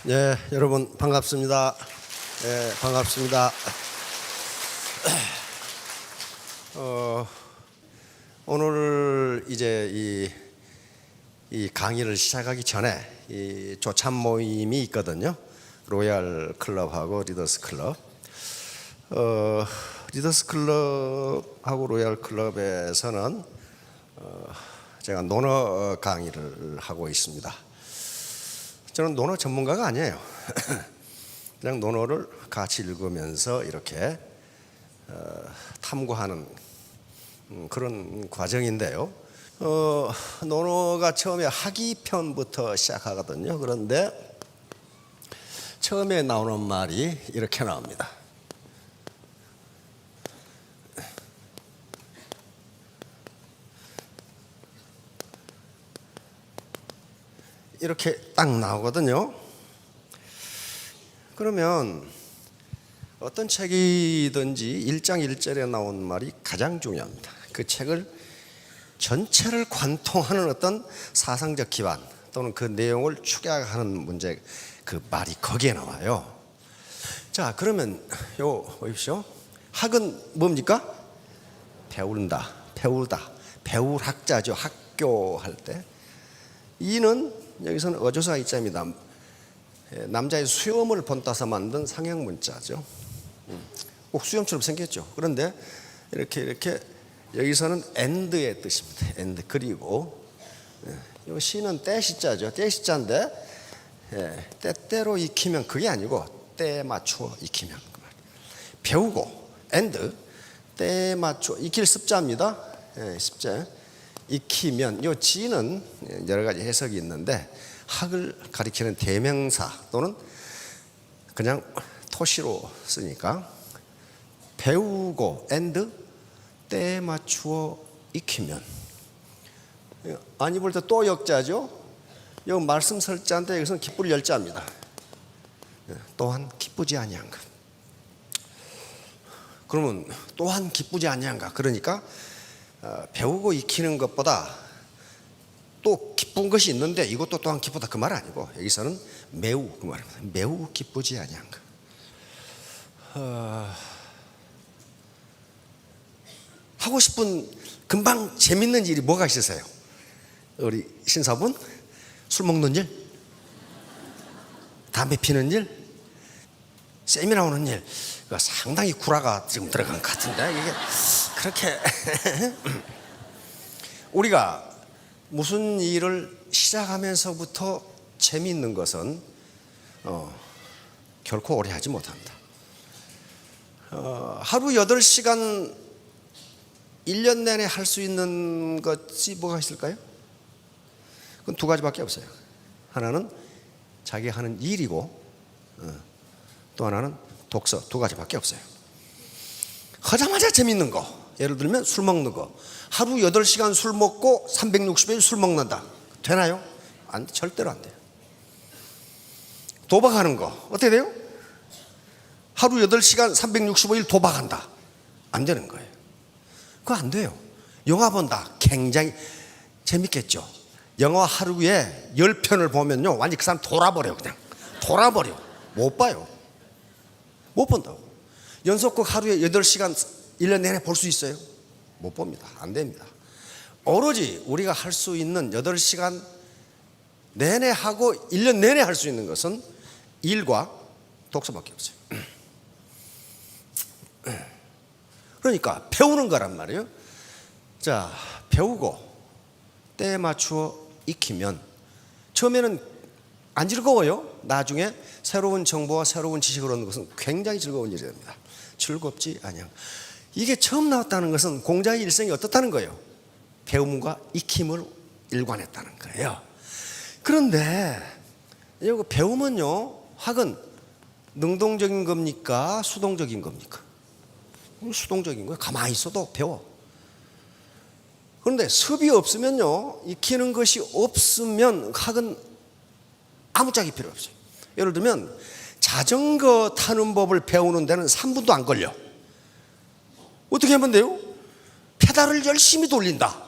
네, 여러분 반갑습니다. 네, 반갑습니다. 오늘 이제 이 강의를 시작하기 전에 이 조참 모임이 있거든요. 로얄 클럽하고 리더스 클럽. 리더스 클럽하고 로얄 클럽에서는 제가 논어 강의를 하고 있습니다. 저는 논어 전문가가 아니에요. 그냥 논어를 같이 읽으면서 이렇게 탐구하는 그런 과정인데요. 논어가 처음에 학이편부터 시작하거든요. 그런데 처음에 나오는 말이 이렇게 나옵니다. 이렇게 딱 나오거든요. 그러면 어떤 책이든지 1장 1절에 나온 말이 가장 중요합니다. 그 책을 전체를 관통하는 어떤 사상적 기반 또는 그 내용을 축약하는 문제, 그 말이 거기에 나와요. 자, 그러면 요 보십시오. 학은 뭡니까? 배운다, 배우다, 배울 학자죠. 학교 할 때. 이는 여기서는 어조사 이자입니다. 남자의 수염을 본따서 만든 상형 문자죠. 꼭 수염처럼 생겼죠. 그런데 이렇게 여기서는 end의 뜻입니다. end. 그리고 이 시는 때시자죠. 때시자인데 때때로 익히면 그게 아니고 때에 맞추어 익히면 그 말. 배우고 end 때에 맞추어 익힐 습자입니다. 습자. 익히면 이 지는 여러 가지 해석이 있는데 학을 가리키는 대명사 또는 그냥 토시로 쓰니까 배우고 and 때에 맞추어 익히면 안 입을 때 또 역자죠. 이 말씀 설자인데 여기서는 기쁠 열자입니다. 또한 기쁘지 아니한가. 그러면 또한 기쁘지 아니한가. 그러니까 배우고 익히는 것보다 또 기쁜 것이 있는데 이것도 또한 기쁘다 그 말 아니고 여기서는 매우 그 말입니다. 매우 기쁘지 아니한가. 하고 싶은 금방 재밌는 일이 뭐가 있으세요? 우리 신사분? 술 먹는 일? 담배 피는 일? 세미나 오는 일? 상당히 구라가 지금 들어간 것 같은데 이게 그렇게 우리가 무슨 일을 시작하면서부터 재미있는 것은 결코 오래 하지 못한다. 하루 8시간 1년 내내 할 수 있는 것이 뭐가 있을까요? 그건 두 가지밖에 없어요. 하나는 자기 하는 일이고 또 하나는 독서. 두 가지밖에 없어요. 하자마자 재밌는 거. 예를 들면 술 먹는 거. 하루 8시간 술 먹고 360일 술 먹는다. 되나요? 절대로 안 돼요. 도박하는 거. 어떻게 돼요? 하루 8시간 365일 도박한다. 안 되는 거예요. 그거 안 돼요. 영화 본다. 굉장히 재밌겠죠. 영화 하루에 10편을 보면요. 완전히 그 사람 돌아버려요. 그냥. 돌아버려. 못 봐요. 못 본다고. 연속극 하루에 8시간 1년 내내 볼 수 있어요? 못 봅니다. 안 됩니다. 오로지 우리가 할 수 있는 8시간 내내 하고 1년 내내 할 수 있는 것은 일과 독서밖에 없어요. 그러니까 배우는 거란 말이에요. 자, 배우고 때에 맞추어 익히면 처음에는 안 즐거워요. 나중에 새로운 정보와 새로운 지식을 얻는 것은 굉장히 즐거운 일이 됩니다. 즐겁지 아니야. 이게 처음 나왔다는 것은 공자의 일생이 어떻다는 거예요? 배움과 익힘을 일관했다는 거예요. 그런데 이거 배움은요, 학은 능동적인 겁니까? 수동적인 겁니까? 수동적인 거예요. 가만히 있어도 배워. 그런데 습이 없으면요, 익히는 것이 없으면 학은 아무짝이 필요 없어요. 예를 들면 자전거 타는 법을 배우는 데는 3분도 안 걸려. 어떻게 하면 돼요? 페달을 열심히 돌린다.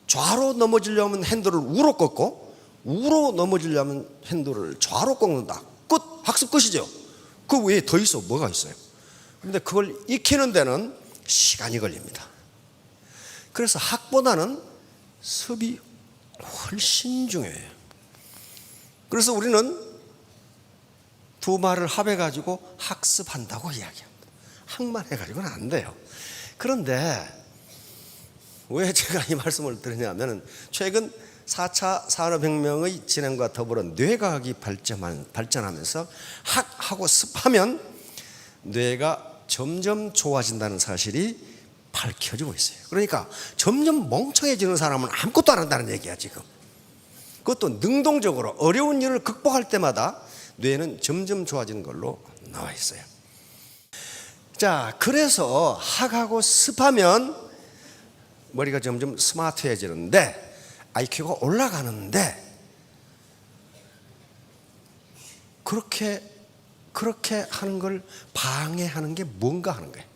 좌로 넘어지려면 핸들을 우로 꺾고 우로 넘어지려면 핸들을 좌로 꺾는다. 끝! 학습 끝이죠. 그 외에 더 있어. 뭐가 있어요? 근데 그걸 익히는 데는 시간이 걸립니다. 그래서 학보다는 습이 훨씬 중요해요. 그래서 우리는 두 말을 합해가지고 학습한다고 이야기합니다. 학만 해가지고는 안 돼요. 그런데 왜 제가 이 말씀을 드리냐면 최근 4차 산업혁명의 진행과 더불어 뇌과학이 발전하면서 학하고 습하면 뇌가 점점 좋아진다는 사실이 밝혀지고 있어요. 그러니까 점점 멍청해지는 사람은 아무것도 안 한다는 얘기야 지금. 그것도 능동적으로 어려운 일을 극복할 때마다 뇌는 점점 좋아지는 걸로 나와 있어요. 자, 그래서 학하고 습하면 머리가 점점 스마트해지는데 IQ가 올라가는데 그렇게 하는 걸 방해하는 게 뭔가 하는 거예요.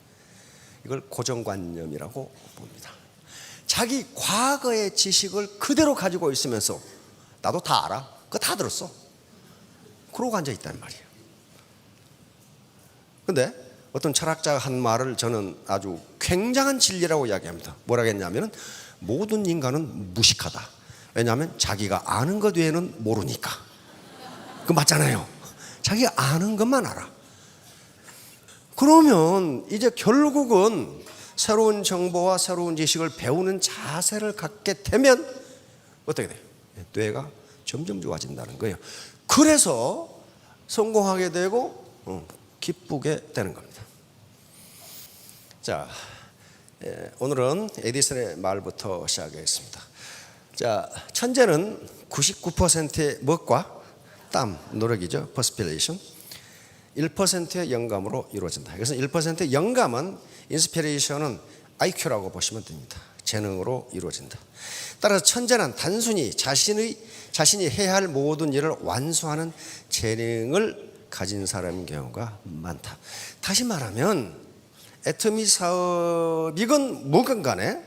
이걸 고정관념이라고 봅니다. 자기 과거의 지식을 그대로 가지고 있으면서 나도 다 알아. 그거 다 들었어. 그러고 앉아 있단 말이에요. 근데 어떤 철학자가 한 말을 저는 아주 굉장한 진리라고 이야기합니다. 뭐라고 했냐면 모든 인간은 무식하다. 왜냐하면 자기가 아는 것 외에는 모르니까. 그거 맞잖아요. 자기가 아는 것만 알아. 그러면 이제 결국은 새로운 정보와 새로운 지식을 배우는 자세를 갖게 되면 어떻게 돼요? 뇌가 점점 좋아진다는 거예요. 그래서 성공하게 되고 기쁘게 되는 겁니다. 자, 오늘은 에디슨의 말부터 시작하겠습니다. 자, 천재는 99%의 멋과 땀, 노력이죠. 퍼스피레이션. 1%의 영감으로 이루어진다. 그래서 1%의 영감은 인스피레이션은 IQ라고 보시면 됩니다. 재능으로 이루어진다. 따라서 천재는 단순히 자신이 해야 할 모든 일을 완수하는 재능을 가진 사람인 경우가 많다. 다시 말하면 애터미 사업이건 뭐건 간에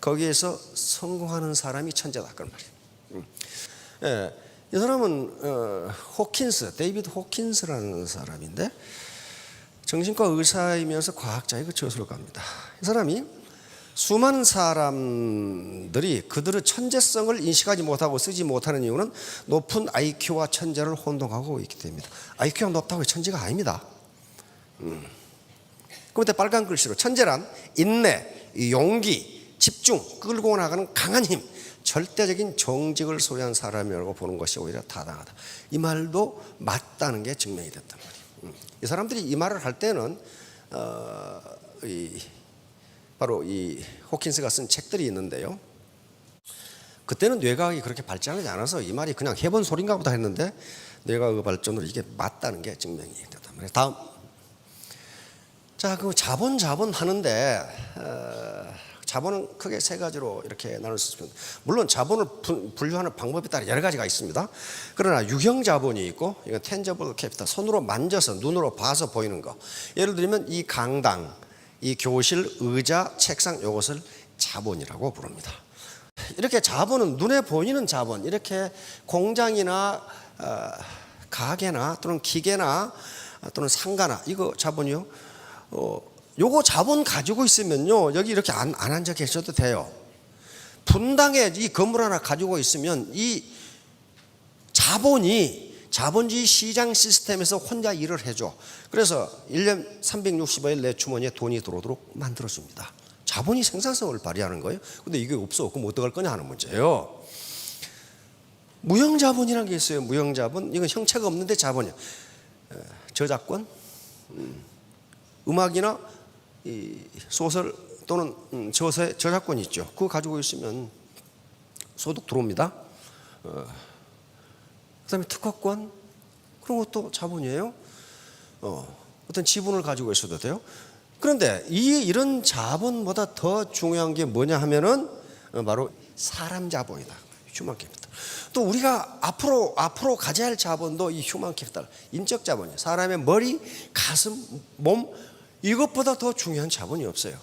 거기에서 성공하는 사람이 천재다 그런 말이에요. 예, 이 사람은 데이비드 호킨스라는 사람인데 정신과 의사이면서 과학자이고 저술가입니다. 이 사람이 수많은 사람들이 그들의 천재성을 인식하지 못하고 쓰지 못하는 이유는 높은 IQ와 천재를 혼동하고 있기 때문입니다. IQ가 높다고 천재가 아닙니다. 그런데 빨간 글씨로 천재란 인내, 용기, 집중, 끌고 나가는 강한 힘, 절대적인 정직을 소유한 사람이라고 보는 것이 오히려 타당하다. 이 말도 맞다는 게 증명이 됐단 말이에요. 이 사람들이 이 말을 할 때는 바로 이 호킨스가 쓴 책들이 있는데요. 그때는 뇌과학이 그렇게 발전하지 않아서 이 말이 그냥 해본 소린가 보다 했는데 뇌과학 발전으로 이게 맞다는 게 증명이 됐단 말이에요. 다음. 자, 그 자본 하는데 자본은 크게 세 가지로 이렇게 나눌 수 있습니다. 물론 자본을 분류하는 방법에 따라 여러 가지가 있습니다. 그러나 유형 자본이 있고 이건 tangible capital, 손으로 만져서 눈으로 봐서 보이는 거. 예를 들면 이 강당, 이 교실, 의자, 책상 이것을 자본이라고 부릅니다. 이렇게 자본은 눈에 보이는 자본, 이렇게 공장이나 가게나 또는 기계나 또는 상가나 이거 자본이요. 요거 자본 가지고 있으면요 여기 이렇게 안 앉아 계셔도 돼요. 분당에 이 건물 하나 가지고 있으면 이 자본주의 시장 시스템에서 혼자 일을 해줘. 그래서 1년 365일 내 주머니에 돈이 들어오도록 만들어줍니다. 자본이 생산성을 발휘하는 거예요. 근데 이게 없어. 그럼 어떡할 거냐 하는 문제예요. 무형자본이라는 게 있어요. 무형자본. 이건 형체가 없는데 자본이에요. 저작권, 음악이나 이 소설 또는 저서의 저작권이 있죠. 그거 가지고 있으면 소득 들어옵니다. 그다음에 특허권 그런 것도 자본이에요. 어떤 지분을 가지고 있어도 돼요. 그런데 이런 자본보다 더 중요한 게 뭐냐 하면은 바로 사람 자본이다. 휴먼 캐피탈. 또 우리가 앞으로 가져야 할 자본도 이 휴먼 캐피탈, 인적 자본이에요. 사람의 머리, 가슴, 몸 이것보다 더 중요한 자본이 없어요.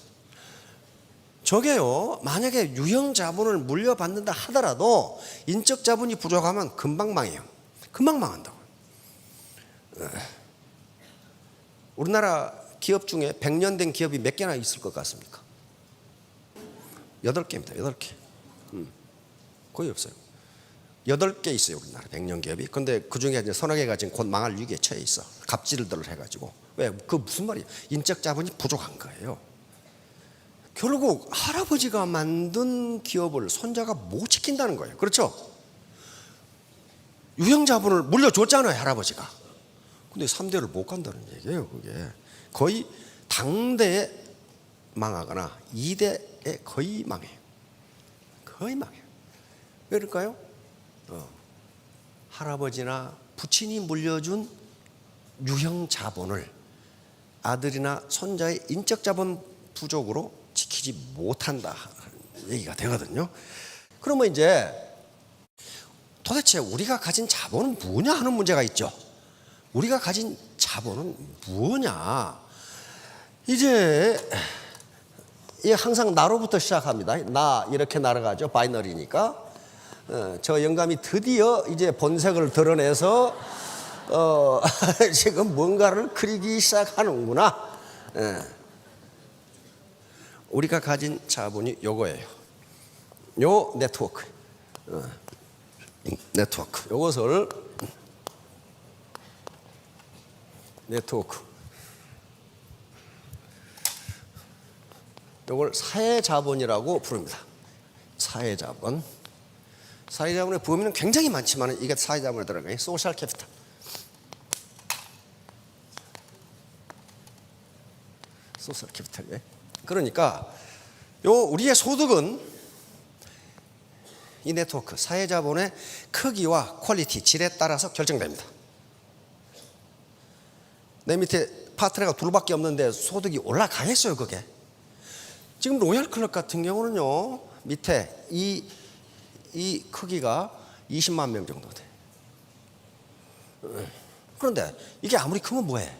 저게요, 만약에 유형 자본을 물려받는다 하더라도 인적 자본이 부족하면 금방 망해요. 금방 망한다고. 우리나라 기업 중에 100년 된 기업이 몇 개나 있을 것 같습니까? 8개입니다. 8개. 거의 없어요. 8개 있어요, 우리나라 100년 기업이. 근데 그 중에 이제 서너 개가 지금 곧 망할 위기에 처해 있어. 갑질들 해가지고. 왜? 그 무슨 말이야? 인적 자본이 부족한 거예요. 결국 할아버지가 만든 기업을 손자가 못 지킨다는 거예요. 그렇죠? 유형 자본을 물려줬잖아요, 할아버지가. 근데 3대를 못 간다는 얘기예요, 그게. 거의 당대에 망하거나 2대에 거의 망해요. 거의 망해요. 왜 그럴까요? 할아버지나 부친이 물려준 유형 자본을 아들이나 손자의 인적 자본 부족으로 지키지 못한다 얘기가 되거든요. 그러면 이제 도대체 우리가 가진 자본은 뭐냐 하는 문제가 있죠. 우리가 가진 자본은 뭐냐? 이제 항상 나로부터 시작합니다. 나 이렇게 날아가죠. 바이너리니까. 저 영감이 드디어 이제 본색을 드러내서 지금 뭔가를 그리기 시작하는구나. 우리가 가진 자본이 요거예요. 요 네트워크. 네트워크. 요것을 네트워크. 요걸 사회자본이라고 부릅니다. 사회자본. 사회자본의 범위는 굉장히 많지만 이게 사회자본에 들어가요. 소셜 캐피탈. 소셜 캐피탈. 그러니까 요 우리의 소득은 이 네트워크 사회자본의 크기와 퀄리티, 질에 따라서 결정됩니다. 내 밑에 파트너가 둘밖에 없는데 소득이 올라가겠어요, 그게? 지금 로얄 클럽 같은 경우는요, 밑에 이 크기가 20만 명 정도 돼. 그런데 이게 아무리 크면 뭐해?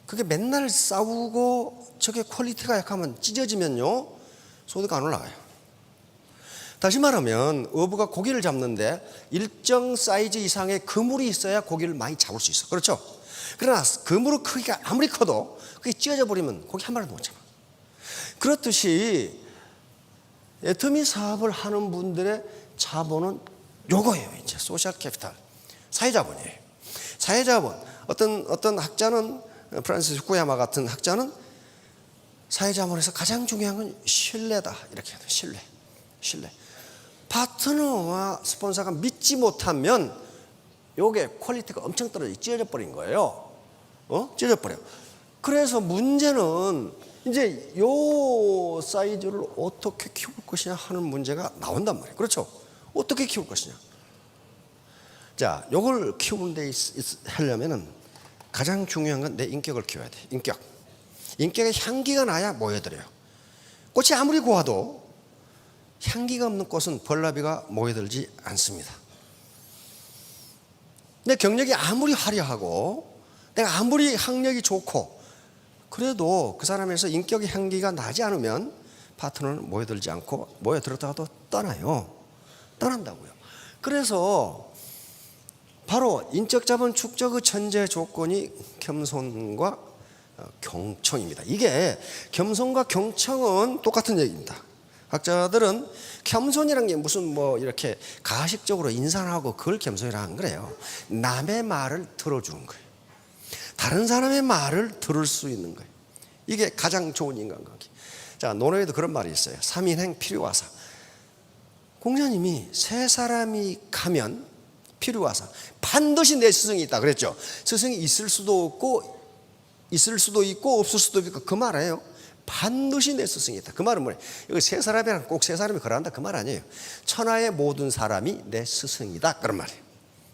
그게 맨날 싸우고 저게 퀄리티가 약하면 찢어지면요, 소득 안 올라가요. 다시 말하면 어부가 고기를 잡는데 일정 사이즈 이상의 그물이 있어야 고기를 많이 잡을 수 있어. 그렇죠? 그러나 그물 크기가 아무리 커도 그게 찢어져 버리면 고기 한 마리도 못 잡아. 그렇듯이 애터미 사업을 하는 분들의 자본은 요거예요. 이제 소셜 캐피탈, 사회자본이에요. 사회자본. 어떤 학자는 프란시스 후쿠야마 같은 학자는 사회자본에서 가장 중요한 건 신뢰다 이렇게 해요. 신뢰. 파트너와 스폰서가 믿지 못하면 요게 퀄리티가 엄청 떨어져 찢어져 버린 거예요. 찢어져 버려. 그래서 문제는 이제 요 사이즈를 어떻게 키울 것이냐 하는 문제가 나온단 말이에요. 그렇죠? 어떻게 키울 것이냐. 자, 요걸 키우는 데 하려면은 가장 중요한 건 내 인격을 키워야 돼. 인격에 향기가 나야 모여들어요. 꽃이 아무리 고와도 향기가 없는 꽃은 벌나비가 모여들지 않습니다. 내 경력이 아무리 화려하고 내가 아무리 학력이 좋고 그래도 그 사람에서 인격의 향기가 나지 않으면 파트너는 모여들지 않고 모여들었다가도 떠난다고요. 그래서 바로 인적 자본 축적의 전제 조건이 겸손과 경청입니다. 이게 겸손과 경청은 똑같은 얘기입니다. 학자들은 겸손이라는 게 무슨 이렇게 가식적으로 인사하고 그걸 겸손이라 하는 거래요. 남의 말을 들어주는 거예요. 다른 사람의 말을 들을 수 있는 거예요. 이게 가장 좋은 인간관계. 자, 노르웨이도 그런 말이 있어요. 3인행 필요하사. 공자님이 세 사람이 가면 필요하사 반드시 내 스승이 있다 그랬죠. 스승이 있을 수도 있고 없을 수도 있고 그 말이에요. 반드시 내 스승이 있다. 그 말은 뭐예요? 이거 세 사람이랑 꼭 세 사람이 걸어간다 그 말 아니에요. 천하의 모든 사람이 내 스승이다 그런 말이에요.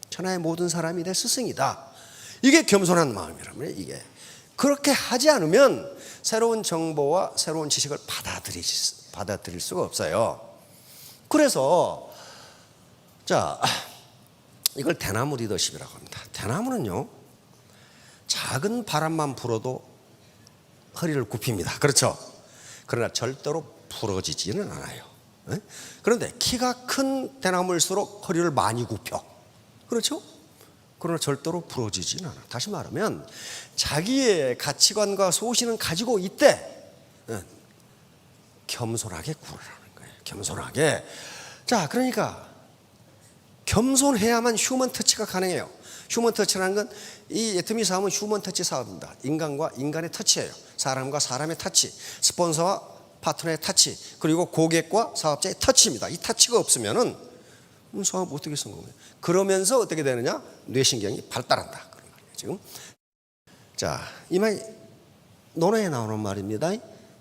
천하의 모든 사람이 내 스승이다. 이게 겸손한 마음이란 말이에요. 이게 그렇게 하지 않으면 새로운 정보와 새로운 지식을 받아들일 수가 없어요. 그래서 자, 이걸 대나무 리더십이라고 합니다. 대나무는요, 작은 바람만 불어도 허리를 굽힙니다. 그렇죠? 그러나 절대로 부러지지는 않아요. 예? 그런데 키가 큰 대나무일수록 허리를 많이 굽혀. 그렇죠? 그러나 절대로 부러지지는 않아. 다시 말하면 자기의 가치관과 소신은 가지고 있대. 겸손하게 굴으라는 거예요. 겸손하게. 자, 그러니까 겸손해야만 휴먼 터치가 가능해요. 휴먼 터치라는 건 이 애터미 사업은 휴먼 터치 사업입니다. 인간과 인간의 터치예요. 사람과 사람의 터치, 스폰서와 파트너의 터치, 그리고 고객과 사업자의 터치입니다. 이 터치가 없으면은 사업 어떻게 성공해요? 그러면서 어떻게 되느냐? 뇌신경이 발달한다. 그런 말이에요. 지금 자, 이 말이 논어에 나오는 말입니다.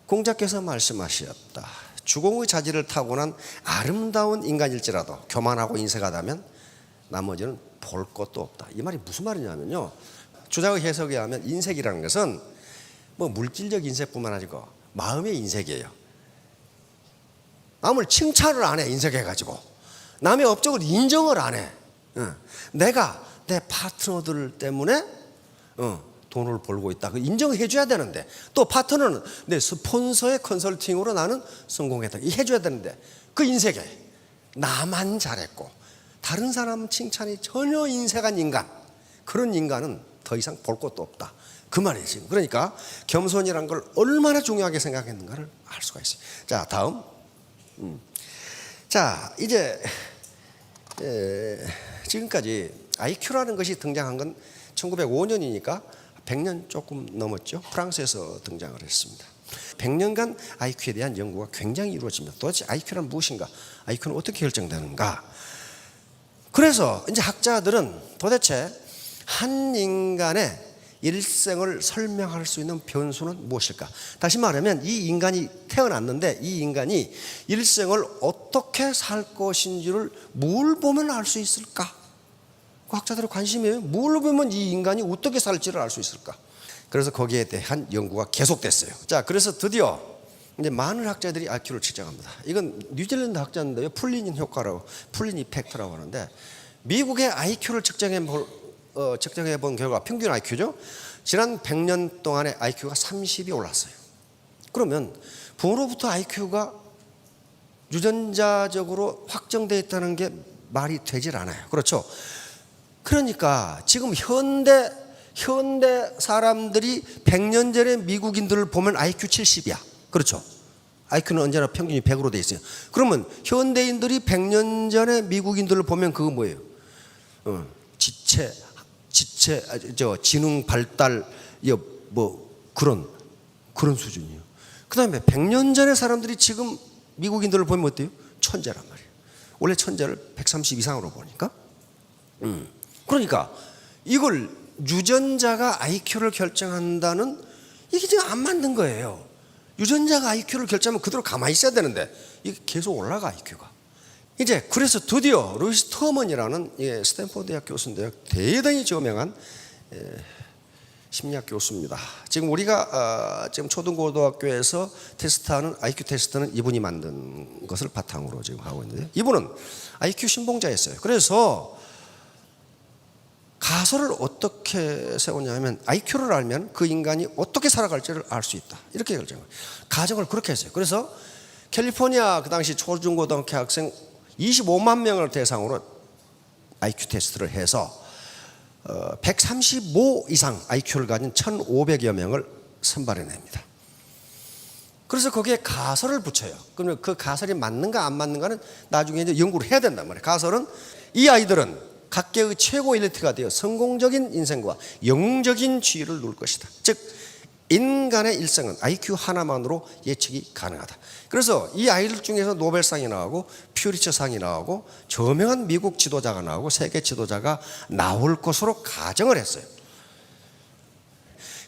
공자께서 말씀하셨다. 주공의 자질을 타고난 아름다운 인간일지라도 교만하고 인색하다면 나머지는 볼 것도 없다. 이 말이 무슨 말이냐면요, 주작의 해석에 하면 인색이라는 것은 뭐 물질적 인색뿐만 아니고 마음의 인색이에요. 남을 칭찬을 안 해. 인색해가지고 남의 업적을 인정을 안 해. 내가 내 파트너들 때문에 돈을 벌고 있다. 인정해 줘야 되는데, 또 파트너는 내 스폰서의 컨설팅으로 나는 성공했다. 해줘야 되는데 그 인색에 나만 잘했고 다른 사람 칭찬이 전혀 인색한 인간, 그런 인간은 더 이상 볼 것도 없다. 그 말이에요 지금. 그러니까 겸손이란 걸 얼마나 중요하게 생각했는가를 알 수가 있어요. 자, 다음. 자, 이제 지금까지 IQ라는 것이 등장한 건 1905년이니까 100년 조금 넘었죠. 프랑스에서 등장을 했습니다. 100년간 IQ에 대한 연구가 굉장히 이루어집니다. 도대체 IQ란 무엇인가? IQ는 어떻게 결정되는가? 그래서 이제 학자들은 도대체 한 인간의 일생을 설명할 수 있는 변수는 무엇일까? 다시 말하면 이 인간이 태어났는데 이 인간이 일생을 어떻게 살 것인지를 뭘 보면 알 수 있을까? 그 학자들의 관심이에요. 뭘 보면 이 인간이 어떻게 살지를 알 수 있을까? 그래서 거기에 대한 연구가 계속됐어요. 자, 그래서 드디어 이제 많은 학자들이 IQ를 측정합니다. 이건 뉴질랜드 학자인데요, 플린 효과라고, 플린 이펙트라고 하는데, 미국의 IQ를 측정해 본 결과, 평균 IQ죠. 지난 100년 동안의 IQ가 30이 올랐어요. 그러면 부모로부터 IQ가 유전자적으로 확정되어 있다는 게 말이 되질 않아요. 그렇죠? 그러니까 지금 현대 사람들이 100년 전의 미국인들을 보면 IQ 70이야. 그렇죠? IQ는 언제나 평균이 100으로 돼 있어요. 그러면 현대인들이 100년 전에 미국인들을 보면 그거 뭐예요? 지능 발달, 뭐 그런 수준이에요. 그 다음에 100년 전의 사람들이 지금 미국인들을 보면 어때요? 천재란 말이에요. 원래 천재를 130 이상으로 보니까. 그러니까 이걸 유전자가 IQ를 결정한다는, 이게 지금 안 맞는 거예요. 유전자가 IQ를 결정하면 그대로 가만히 있어야 되는데 이게 계속 올라가, IQ가. 이제 그래서 드디어 루이스 터먼이라는 스탠포드 대학 교수인데요, 대단히 저명한 심리학 교수입니다. 지금 우리가 지금 초등고등학교에서 테스트하는 IQ 테스트는 이분이 만든 것을 바탕으로 지금 하고 있는데, 이분은 IQ 신봉자였어요. 그래서 가설을 어떻게 세웠냐면, IQ를 알면 그 인간이 어떻게 살아갈지를 알 수 있다. 이렇게 결정을, 가정을 그렇게 했어요. 그래서 캘리포니아 그 당시 초중고등학교 학생 25만 명을 대상으로 IQ 테스트를 해서 135 이상 IQ를 가진 1,500여 명을 선발해냅니다. 그래서 거기에 가설을 붙여요. 그러면 그 가설이 맞는가 안 맞는가는 나중에 이제 연구를 해야 된단 말이에요. 가설은 이 아이들은 각계의 최고 엘리트가 되어 성공적인 인생과 영웅적인 지위를 누릴 것이다. 즉 인간의 일생은 IQ 하나만으로 예측이 가능하다. 그래서 이 아이들 중에서 노벨상이 나오고 퓨리처상이 나오고 저명한 미국 지도자가 나오고 세계 지도자가 나올 것으로 가정을 했어요.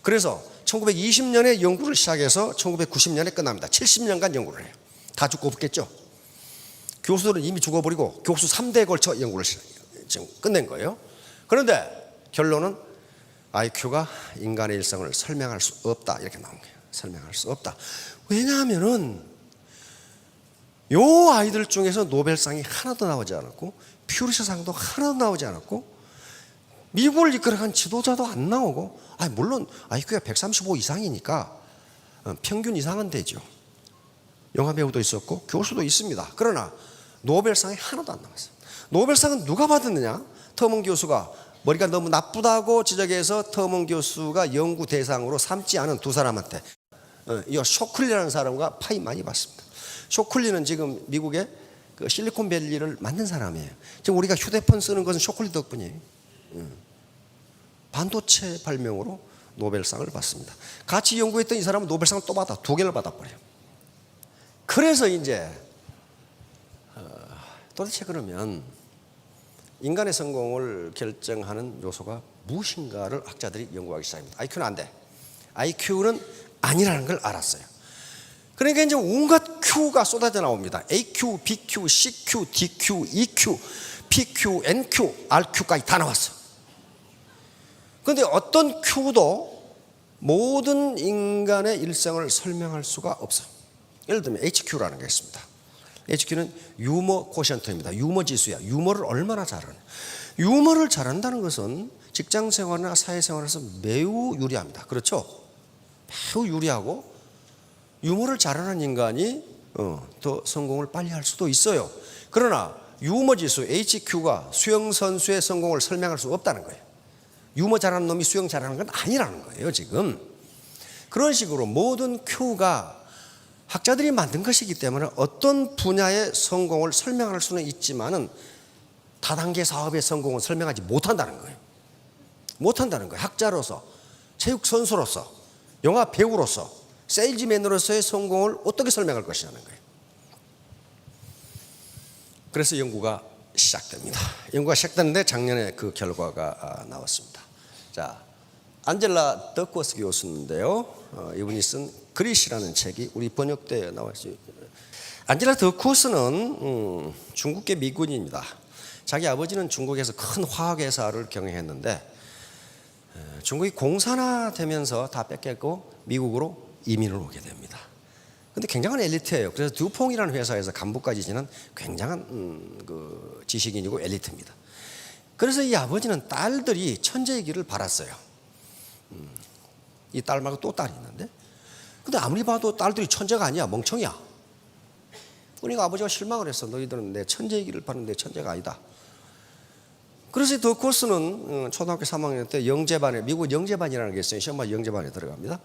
그래서 1920년에 연구를 시작해서 1990년에 끝납니다. 70년간 연구를 해요. 다 죽고 없겠죠. 교수들은 이미 죽어버리고 교수 3대에 걸쳐 연구를 지금 끝낸 거예요. 그런데 결론은 IQ가 인간의 일생을 설명할 수 없다, 이렇게 나온 거예요. 설명할 수 없다. 왜냐하면은 요 아이들 중에서 노벨상이 하나도 나오지 않았고 퓨리처상도 하나도 나오지 않았고 미국을 이끌어간 지도자도 안 나오고, 물론 IQ가 135 이상이니까 평균 이상은 되죠. 영화 배우도 있었고 교수도 있습니다. 그러나 노벨상이 하나도 안 나왔어요. 노벨상은 누가 받았느냐? 터먼 교수가 머리가 너무 나쁘다고 지적해서 터먼 교수가 연구 대상으로 삼지 않은 두 사람한테 이 쇼클리라는 사람과 파이 많이 받습니다. 쇼클리는 지금 미국의 그 실리콘밸리를 만든 사람이에요. 지금 우리가 휴대폰 쓰는 것은 쇼클리 덕분이에요. 반도체 발명으로 노벨상을 받습니다. 같이 연구했던 이 사람은 노벨상을 또 받아 2개를 받아버려요. 그래서 이제 도대체 그러면 인간의 성공을 결정하는 요소가 무엇인가를 학자들이 연구하기 시작합니다. IQ는 안 돼. IQ는 아니라는 걸 알았어요. 그러니까 이제 온갖 Q가 쏟아져 나옵니다. AQ, BQ, CQ, DQ, EQ, PQ, NQ, RQ까지 다 나왔어. 그런데 어떤 Q도 모든 인간의 일생을 설명할 수가 없어. 예를 들면 HQ라는 게 있습니다. HQ는 유머 코션트입니다. 유머 지수야. 유머를 얼마나 잘하냐. 유머를 잘한다는 것은 직장 생활이나 사회 생활에서 매우 유리합니다. 그렇죠? 매우 유리하고 유머를 잘하는 인간이 더 성공을 빨리 할 수도 있어요. 그러나 유머 지수 HQ가 수영 선수의 성공을 설명할 수 없다는 거예요. 유머 잘하는 놈이 수영 잘하는 건 아니라는 거예요, 지금. 그런 식으로 모든 Q가 학자들이 만든 것이기 때문에 어떤 분야의 성공을 설명할 수는 있지만은 다단계 사업의 성공은 설명하지 못한다는 거예요. 못한다는 거예요. 학자로서, 체육 선수로서, 영화 배우로서, 세일즈맨으로서의 성공을 어떻게 설명할 것이냐는 거예요. 그래서 연구가 시작됩니다. 연구가 시작됐는데 작년에 그 결과가 나왔습니다. 자, 안젤라 더코스 교수인데요. 이분이 쓴 그릿이라는 책이 우리 번역대에 나왔어요. 안젤라 더코스는 중국계 미군인입니다. 자기 아버지는 중국에서 큰 화학회사를 경영했는데 중국이 공산화되면서 다 뺏겼고 미국으로 이민을 오게 됩니다. 근데 굉장한 엘리트예요. 그래서 듀퐁이라는 회사에서 간부까지 지낸 굉장한 그 지식인이고 엘리트입니다. 그래서 이 아버지는 딸들이 천재의 길을 바랐어요. 이 딸 말고 또 딸이 있는데, 근데 아무리 봐도 딸들이 천재가 아니야, 멍청이야. 그러니까 아버지가 실망을 했어. 너희들은 내 천재의 길을 바랐는데 천재가 아니다. 그래서 더코스는 초등학교 3학년 때 영재반에, 미국 영재반이라는 게 있어요. 시험만 영재반에 들어갑니다.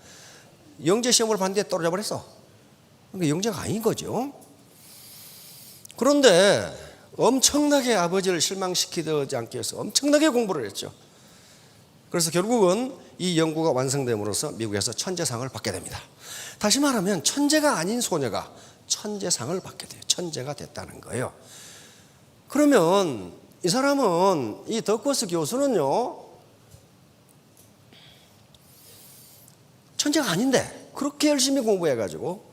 영재 시험을 봤는데 떨어져 버렸어. 그러니까 영재가 아닌 거죠. 그런데 엄청나게 아버지를 실망시키지 않기 위해서 엄청나게 공부를 했죠. 그래서 결국은 이 연구가 완성됨으로써 미국에서 천재상을 받게 됩니다. 다시 말하면 천재가 아닌 소녀가 천재상을 받게 돼요. 천재가 됐다는 거예요. 그러면 이 사람은, 이 더코스 교수는요, 천재가 아닌데 그렇게 열심히 공부해가지고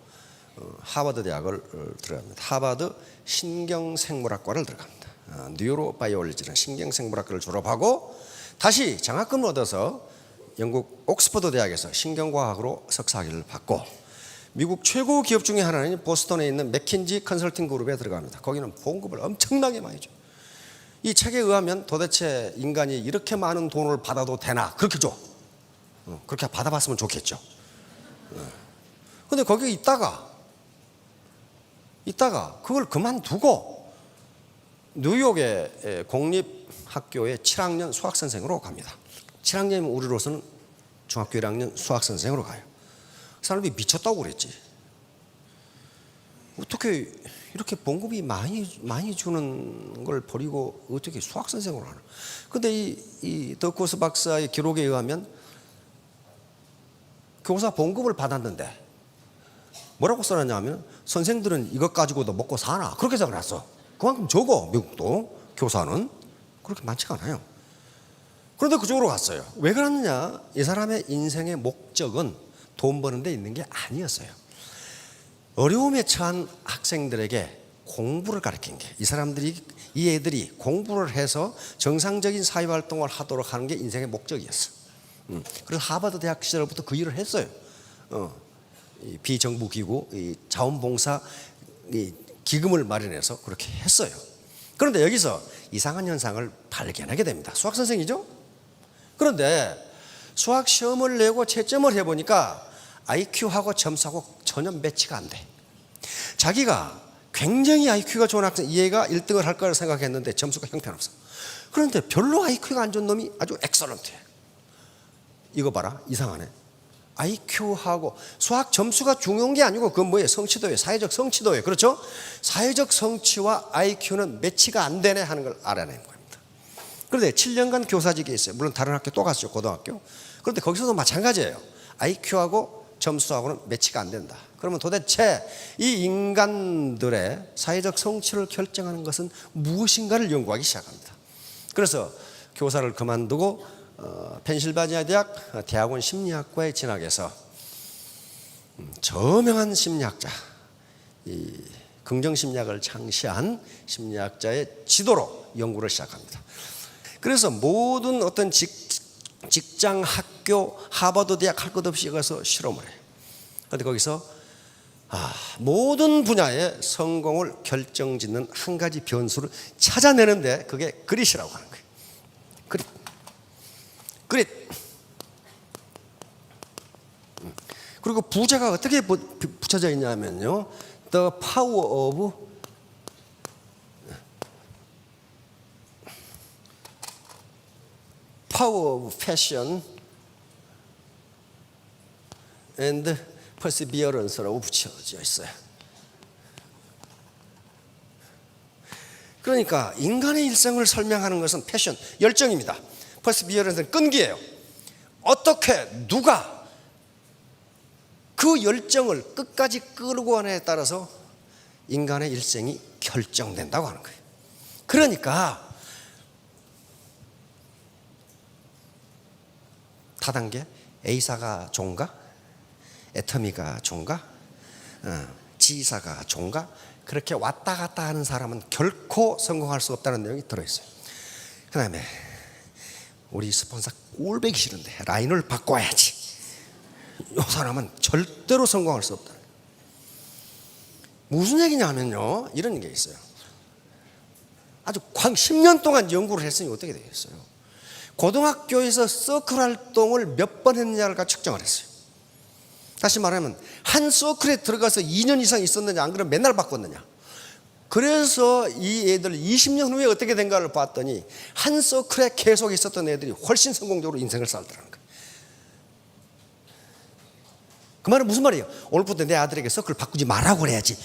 하버드 대학을 들어갑니다. 하버드 신경생물학과를 들어갑니다. 뉴로바이올리지는 신경생물학과를 졸업하고 다시 장학금을 얻어서 영국 옥스퍼드 대학에서 신경과학으로 석사학위를 받고 미국 최고 기업 중에 하나인 보스턴에 있는 맥킨지 컨설팅 그룹에 들어갑니다. 거기는 봉급을 엄청나게 많이 줘요. 이 책에 의하면 도대체 인간이 이렇게 많은 돈을 받아도 되나? 그렇게 줘. 그렇게 받아봤으면 좋겠죠. 근데 거기 있다가 그걸 그만두고 뉴욕의 공립학교의 7학년 수학선생으로 갑니다. 7학년이면 우리로서는 중학교 1학년 수학선생으로 가요. 그 사람이 미쳤다고 그랬지. 어떻게 이렇게 봉급이 많이 주는 걸 버리고 어떻게 수학선생으로 하나. 근데 이 더코스 박사의 기록에 의하면 교사 봉급을 받았는데 뭐라고 써놨냐면 선생들은 이것 가지고도 먹고 사나, 그렇게 적어놨어. 그만큼 적어. 미국도 교사는 그렇게 많지가 않아요. 그런데 그쪽으로 갔어요. 왜 그러느냐? 이 사람의 인생의 목적은 돈 버는 데 있는 게 아니었어요. 어려움에 처한 학생들에게 공부를 가르친 게, 이 애들이 공부를 해서 정상적인 사회활동을 하도록 하는 게 인생의 목적이었어. 그래서 하버드 대학 시절부터 그 일을 했어요. 이 비정부 기구, 이 자원봉사 기금을 마련해서 그렇게 했어요. 그런데 여기서 이상한 현상을 발견하게 됩니다. 수학 선생이죠? 그런데 수학 시험을 내고 채점을 해보니까 IQ하고 점수하고 전혀 매치가 안 돼. 자기가 굉장히 IQ가 좋은 학생, 얘가 1등을 할 거라 생각했는데 점수가 형편없어. 그런데 별로 IQ가 안 좋은 놈이 아주 엑설런트해. 이거 봐라, 이상하네. IQ하고 수학 점수가 중요한 게 아니고 그건 뭐예요? 성취도예요. 사회적 성취도예요. 그렇죠? 사회적 성취와 IQ는 매치가 안 되네 하는 걸 알아내는 겁니다. 그런데 7년간 교사직에 있어요. 물론 다른 학교 또 갔죠, 고등학교. 그런데 거기서도 마찬가지예요. IQ하고 점수하고는 매치가 안 된다. 그러면 도대체 이 인간들의 사회적 성취를 결정하는 것은 무엇인가를 연구하기 시작합니다. 그래서 교사를 그만두고 펜실바니아 대학 대학원 심리학과에 진학해서 저명한 심리학자, 이 긍정심리학을 창시한 심리학자의 지도로 연구를 시작합니다. 그래서 모든 어떤 직장, 학교, 하버드 대학 할 것 없이 가서 실험을 해요. 그런데 거기서 모든 분야의 성공을 결정짓는 한 가지 변수를 찾아내는데 그게 그릿이라고 하는 거예요. 그릿. 그리고 부제가 어떻게 붙여져 있냐면요, The power of passion and perseverance라고 붙여져 있어요. 그러니까 인간의 일생을 설명하는 것은 패션, 열정입니다. perseverance는 끈기예요. 어떻게 누가 그 열정을 끝까지 끌고 가느냐에 따라서 인간의 일생이 결정된다고 하는 거예요. 그러니까 다단계 A사가 좋은가? 애터미가 좋은가? G사가 좋은가? 그렇게 왔다 갔다 하는 사람은 결코 성공할 수 없다는 내용이 들어있어요. 그 다음에 우리 스폰서 꼴보기 싫은데 라인을 바꿔야지. 이 사람은 절대로 성공할 수 없다. 무슨 얘기냐면요, 이런 게 있어요. 아주 10년 동안 연구를 했으니 어떻게 되겠어요? 고등학교에서 서클 활동을 몇 번 했느냐를 측정을 했어요. 다시 말하면 한 서클에 들어가서 2년 이상 있었느냐, 안 그러면 맨날 바꿨느냐. 그래서 이 애들 20년 후에 어떻게 된가를 봤더니 한 서클에 계속 있었던 애들이 훨씬 성공적으로 인생을 살더라는 거예요. 그 말은 무슨 말이에요? 오늘부터 내 아들에게 서클 바꾸지 말라고 그래야지.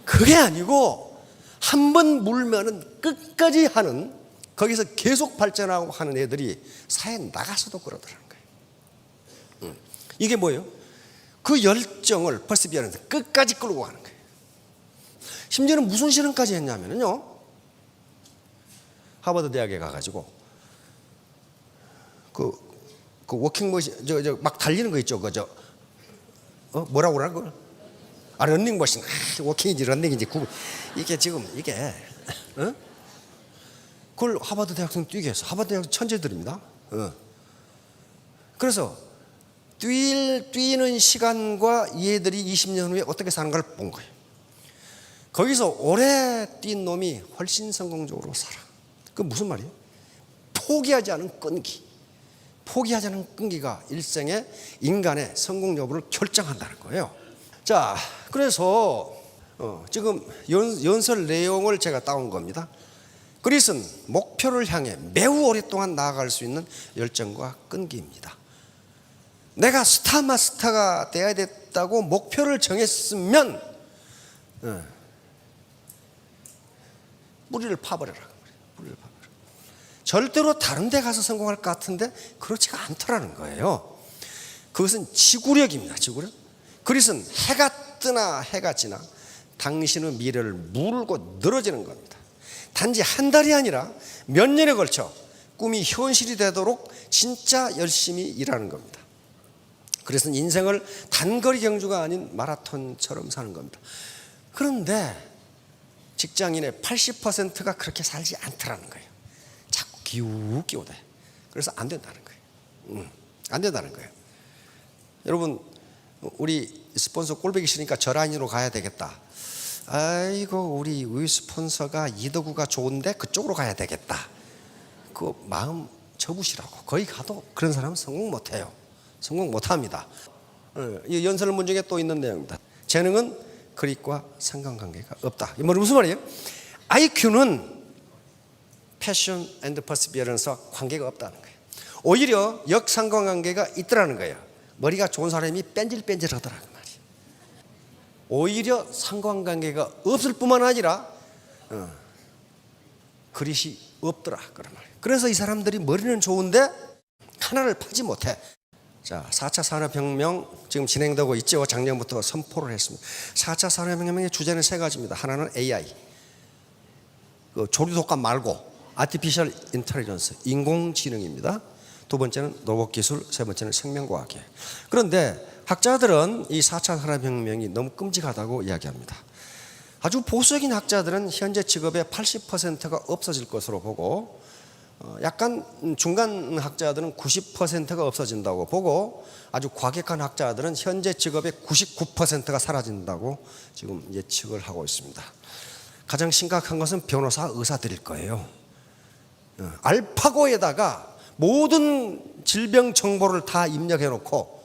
그게 아니고 한 번 물면은 끝까지 하는, 거기서 계속 발전하고 하는 애들이 사회에 나가서도 그러더라는 거예요. 이게 뭐예요? 그 열정을 퍼시비어런스, 끝까지 끌고 가는 거예요. 심지어는 무슨 실험까지 했냐면요, 하버드 대학에 가가지고 그 워킹머신, 막 달리는 거 있죠, 뭐라고 그러나 그걸? 런닝머신, 워킹인지 런닝인지 이게 지금 이게 그걸 하버드 대학생 뛰게 해서, 하버드 대학생 천재들입니다. 그래서 뛰는 시간과 얘들이 20년 후에 어떻게 사는가를 본 거예요. 거기서 오래 뛴 놈이 훨씬 성공적으로 살아. 그게 무슨 말이에요? 포기하지 않은 끈기. 포기하지 않은 끈기가 일생의 인간의 성공 여부를 결정한다는 거예요. 자, 그래서 지금 연설 내용을 제가 따온 겁니다. 그릿은 목표를 향해 매우 오랫동안 나아갈 수 있는 열정과 끈기입니다. 내가 스타가 돼야 됐다고 목표를 정했으면 뿌리를 파버려라. 뿌리를 파버려. 절대로 다른 데 가서 성공할 것 같은데 그렇지가 않더라는 거예요. 그것은 지구력입니다. 지구력. 그릿은 해가 뜨나 해가 지나 당신의 미래를 물고 늘어지는 겁니다. 단지 한 달이 아니라 몇 년에 걸쳐 꿈이 현실이 되도록 진짜 열심히 일하는 겁니다. 그래서 인생을 단거리 경주가 아닌 마라톤처럼 사는 겁니다. 그런데 직장인의 80%가 그렇게 살지 않더라는 거예요. 자꾸 기우기우대. 그래서 안 된다는 거예요. 안 된다는 거예요. 여러분, 우리 스폰서 꼴보기 싫으니까 저 라인으로 가야 되겠다. 아이고, 우리 스폰서가 이덕우가 좋은데 그쪽으로 가야 되겠다. 그 마음 접으시라고. 거기 가도 그런 사람은 성공 못해요. 성공 못합니다. 이 연설 문중에 또 있는 내용입니다. 재능은 그릿과 상관관계가 없다. 이 말은 무슨 말이에요? IQ는 패션 앤드 퍼시비어런스와 관계가 없다는 거예요. 오히려 역상관관계가 있더라는 거예요. 머리가 좋은 사람이 뺀질뺀질하더라는 말이에요. 오히려 상관관계가 없을 뿐만 아니라 그릇이 없더라 그런 말이에요. 그래서 이 사람들이 머리는 좋은데 하나를 파지 못해. 자, 4차 산업혁명 지금 진행되고 있죠. 작년부터 선포를 했습니다. 4차 산업혁명의 주제는 세 가지입니다. 하나는 AI, 그 조류독감 말고 아티피셜 인텔리전스, 인공지능입니다. 두 번째는 로봇 기술, 세 번째는 생명과학이에요. 그런데 학자들은 이 4차 산업혁명이 너무 끔찍하다고 이야기합니다. 아주 보수적인 학자들은 현재 직업의 80%가 없어질 것으로 보고, 약간 중간 학자들은 90%가 없어진다고 보고, 아주 과격한 학자들은 현재 직업의 99%가 사라진다고 지금 예측을 하고 있습니다. 가장 심각한 것은 변호사, 의사들일 거예요. 알파고에다가 모든 질병 정보를 다 입력해 놓고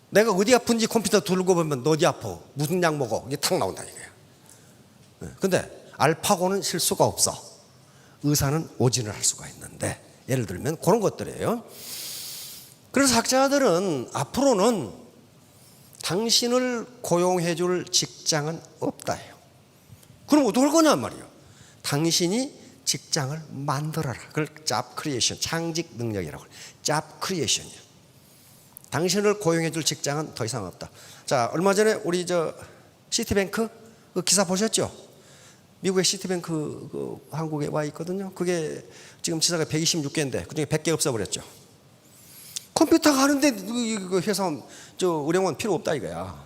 내가 어디 아픈지 컴퓨터 들고 보면 너 어디 아파? 무슨 약 먹어? 이게 탁 나온다 이거예요. 근데 알파고는 실수가 없어. 의사는 오진을 할 수가 있는데, 예를 들면 그런 것들이에요. 그래서 학자들은 앞으로는 당신을 고용해 줄 직장은 없다 해요. 그럼 어떻게 할 거냐 말이에요. 당신이 직장을 만들어라. 그걸 job creation, 창직 능력이라고 해요. job creation이에요. 당신을 고용해 줄 직장은 더 이상 없다. 자, 얼마 전에 우리 시티뱅크 그 기사 보셨죠? 미국의 시티뱅크 그 한국에 와 있거든요. 그게 지금 지사가 126개인데 그중에 100개 없애버렸죠. 컴퓨터가 하는데 그 회사 의료원 필요 없다 이거야.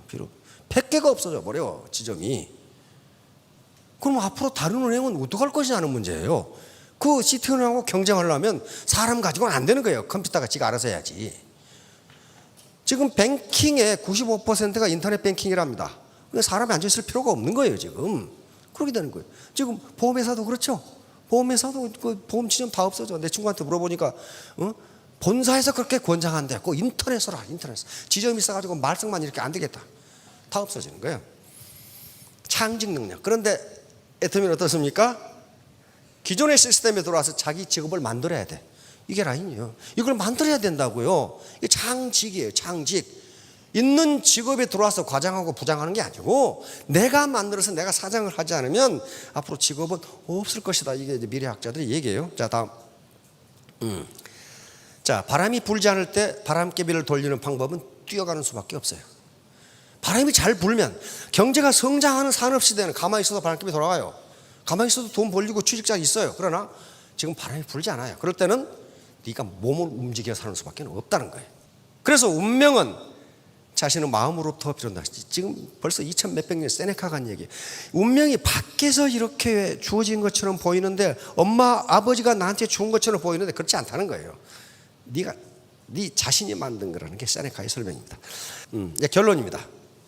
필요. 100개가 없어져 버려 지점이. 그럼 앞으로 다른 은행은 어떡할 것이냐는 문제예요. 그 시티은행하고 경쟁하려면 사람 가지고는 안 되는 거예요. 컴퓨터가 지가 알아서 해야지. 지금 뱅킹의 95%가 인터넷 뱅킹이랍니다. 근데 사람이 앉아있을 필요가 없는 거예요 지금. 그렇게 되는 거예요. 지금 보험회사도 그렇죠. 보험회사도 그 보험 지점 다 없어져. 내 친구한테 물어보니까 본사에서 그렇게 권장한대. 그 인터넷으로 인터넷. 지점이 있어가지고 말썽만 이렇게 안 되겠다. 다 없어지는 거예요. 창직 능력. 그런데 애터미는 어떻습니까? 기존의 시스템에 들어와서 자기 직업을 만들어야 돼. 이게 라인이에요. 이걸 만들어야 된다고요. 이게 창직이에요. 창직. 있는 직업에 들어와서 과장하고 부장하는 게 아니고 내가 만들어서 내가 사장을 하지 않으면 앞으로 직업은 없을 것이다. 이게 이제 미래학자들이 얘기해요. 자, 다음. 자, 바람이 불지 않을 때 바람개비를 돌리는 방법은 뛰어가는 수밖에 없어요. 바람이 잘 불면 경제가 성장하는 산업시대는 가만히 있어도 바람개비 돌아가요. 가만히 있어도 돈 벌리고 취직자가 있어요. 그러나 지금 바람이 불지 않아요. 그럴 때는 네가 몸을 움직여 사는 수밖에 없다는 거예요. 그래서 운명은 자신의 마음으로부터 비롯나. 지금 벌써 2000 몇백 년 세네카가 한 얘기. 운명이 밖에서 이렇게 주어진 것처럼 보이는데 엄마 아버지가 나한테 준 것처럼 보이는데 그렇지 않다는 거예요. 네 자신이 만든 거라는 게 세네카의 설명입니다. 결론입니다.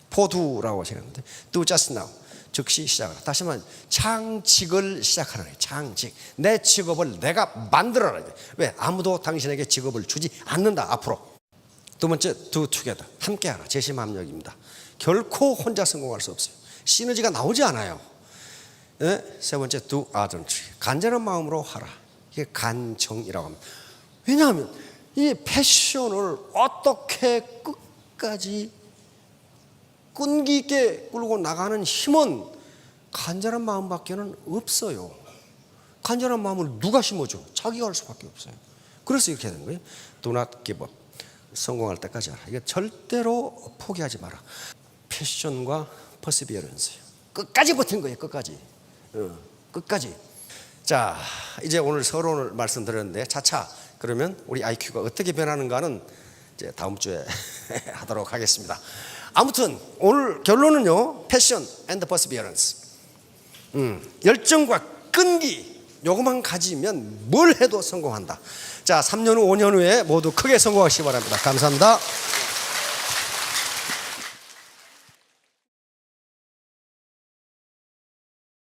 포두라고 생각하는데 do just now. 즉시 시작하라. 다시 말하면 창직을 시작하라. 창직. 내 직업을 내가 만들어라. 왜? 아무도 당신에게 직업을 주지 않는다 앞으로. 두 번째, do together. 함께하라. 재심합력입니다. 결코 혼자 성공할 수 없어요. 시너지가 나오지 않아요. 네? 세 번째, do ardently. 간절한 마음으로 하라. 이게 간정이라고 합니다. 왜냐하면 이 패션을 어떻게 끝까지 끈기 있게 끌고 나가는 힘은 간절한 마음밖에는 없어요. 간절한 마음을 누가 심어줘? 자기가 할 수밖에 없어요. 그래서 이렇게 된 거예요. Do not give up. 성공할 때까지 하라. 이게 절대로 포기하지 마라. 패션과 퍼시비어런스. 끝까지 버틴 거예요. 끝까지. 끝까지. 자, 이제 오늘 서론을 말씀드렸는데 차차 그러면 우리 IQ가 어떻게 변하는가는 이제 다음 주에 하도록 하겠습니다. 아무튼 오늘 결론은요. 패션 앤드 퍼시비어런스. 열정과 끈기 요것만 가지면 뭘 해도 성공한다. 자, 3년 후 5년 후에 모두 크게 성공하시기 바랍니다. 감사합니다.